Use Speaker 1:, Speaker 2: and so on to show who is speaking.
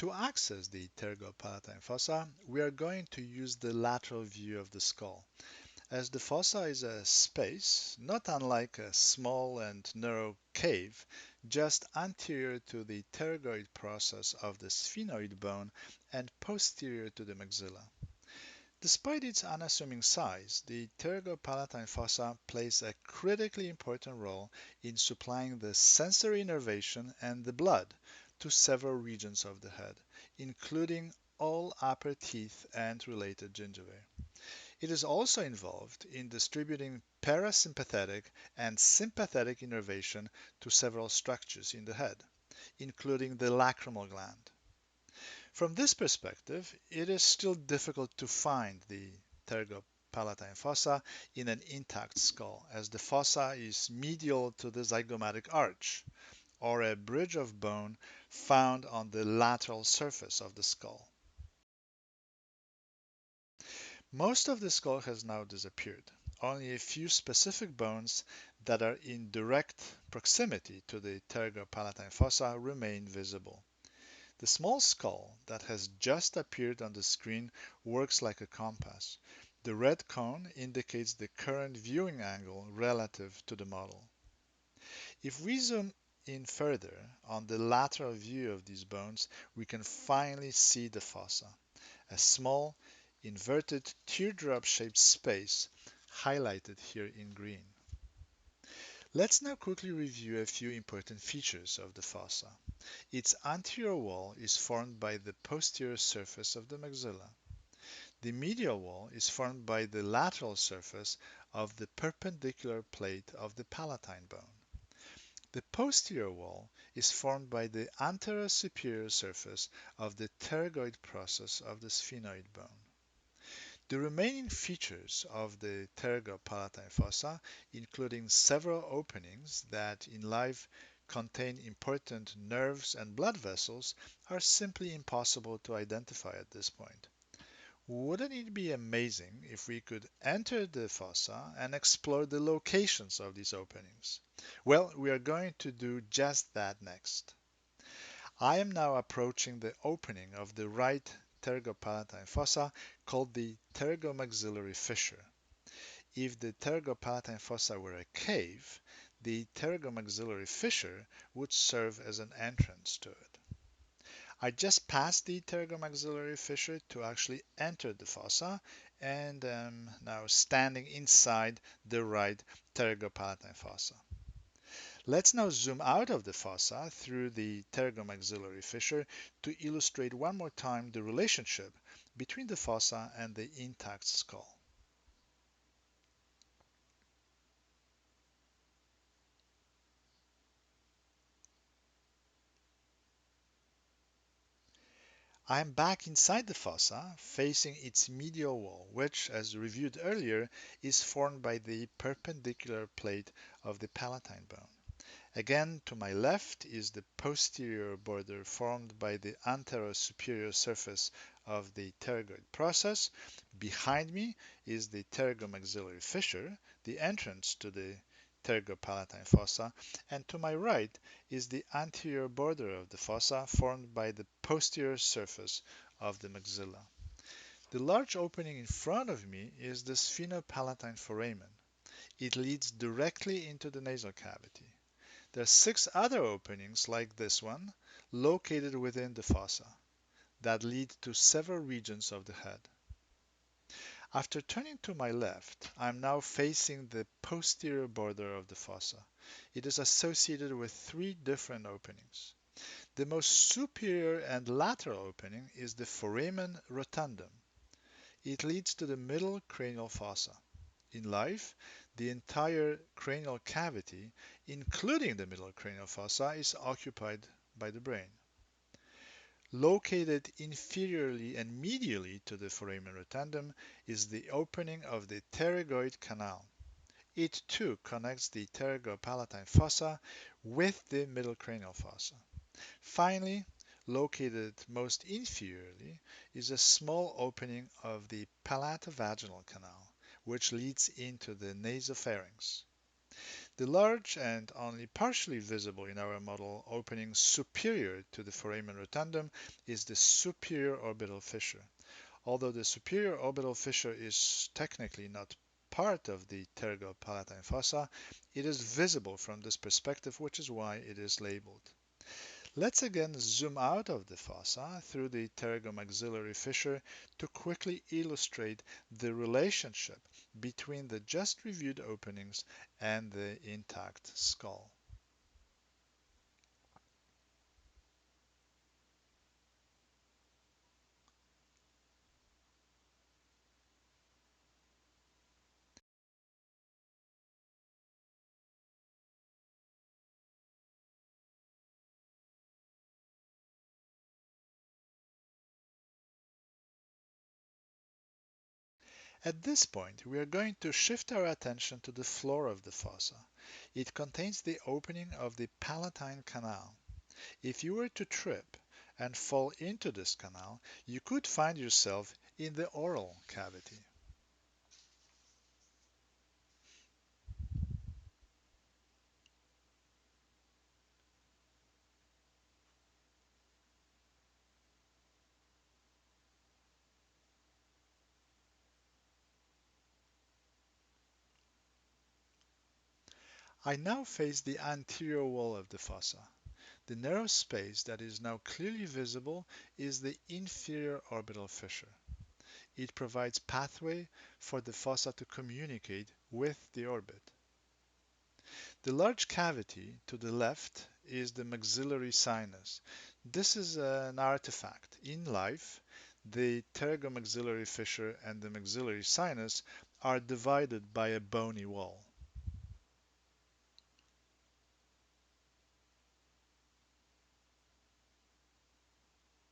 Speaker 1: To access the pterygopalatine fossa, we are going to use the lateral view of the skull, as the fossa is a space not unlike a small and narrow cave just anterior to the pterygoid process of the sphenoid bone and posterior to the maxilla. Despite its unassuming size, the pterygopalatine fossa plays a critically important role in supplying the sensory innervation and the blood to several regions of the head, including all upper teeth and related gingivae. It is also involved in distributing parasympathetic and sympathetic innervation to several structures in the head, including the lacrimal gland. From this perspective, it is still difficult to find the pterygopalatine fossa in an intact skull, as the fossa is medial to the zygomatic arch, or a bridge of bone found on the lateral surface of the skull. Most of the skull has now disappeared. Only a few specific bones that are in direct proximity to the pterygopalatine fossa remain visible. The small skull that has just appeared on the screen works like a compass. The red cone indicates the current viewing angle relative to the model. If we zoom in further on the lateral view of these bones, we can finally see the fossa, a small, inverted teardrop-shaped space highlighted here in green. Let's now quickly review a few important features of the fossa. Its anterior wall is formed by the posterior surface of the maxilla. The medial wall is formed by the lateral surface of the perpendicular plate of the palatine bone. The posterior wall is formed by the anterosuperior surface of the pterygoid process of the sphenoid bone. The remaining features of the pterygopalatine fossa, including several openings that in life contain important nerves and blood vessels, are simply impossible to identify at this point. Wouldn't it be amazing if we could enter the fossa and explore the locations of these openings? Well, we are going to do just that next. I am now approaching the opening of the right pterygopalatine fossa called the pterygomaxillary fissure. If the pterygopalatine fossa were a cave, the pterygomaxillary fissure would serve as an entrance to it. I just passed the pterygomaxillary fissure to actually enter the fossa and am now standing inside the right pterygopalatine fossa. Let's now zoom out of the fossa through the pterygomaxillary fissure to illustrate one more time the relationship between the fossa and the intact skull. I am back inside the fossa, facing its medial wall, which, as reviewed earlier, is formed by the perpendicular plate of the palatine bone. Again, to my left is the posterior border formed by the anterosuperior surface of the pterygoid process. Behind me is the pterygomaxillary fissure, the entrance to the pterygopalatine fossa, and to my right is the anterior border of the fossa formed by the posterior surface of the maxilla. The large opening in front of me is the sphenopalatine foramen. It leads directly into the nasal cavity. There are six other openings like this one located within the fossa that lead to several regions of the head. After turning to my left, I am now facing the posterior border of the fossa. It is associated with three different openings. The most superior and lateral opening is the foramen rotundum. It leads to the middle cranial fossa. In life, the entire cranial cavity, including the middle cranial fossa, is occupied by the brain. Located inferiorly and medially to the foramen rotundum is the opening of the pterygoid canal. It too connects the pterygopalatine fossa with the middle cranial fossa. Finally, located most inferiorly is a small opening of the palatovaginal canal, which leads into the nasopharynx. The large and only partially visible in our model opening superior to the foramen rotundum is the superior orbital fissure. Although the superior orbital fissure is technically not part of the pterygopalatine fossa, it is visible from this perspective, which is why it is labeled. Let's again zoom out of the fossa through the pterygomaxillary fissure to quickly illustrate the relationship between the just reviewed openings and the intact skull. At this point, we are going to shift our attention to the floor of the fossa. It contains the opening of the palatine canal. If you were to trip and fall into this canal, you could find yourself in the oral cavity. I now face the anterior wall of the fossa. The narrow space that is now clearly visible is the inferior orbital fissure. It provides pathway for the fossa to communicate with the orbit. The large cavity to the left is the maxillary sinus. This is an artifact. In life, the pterygomaxillary fissure and the maxillary sinus are divided by a bony wall.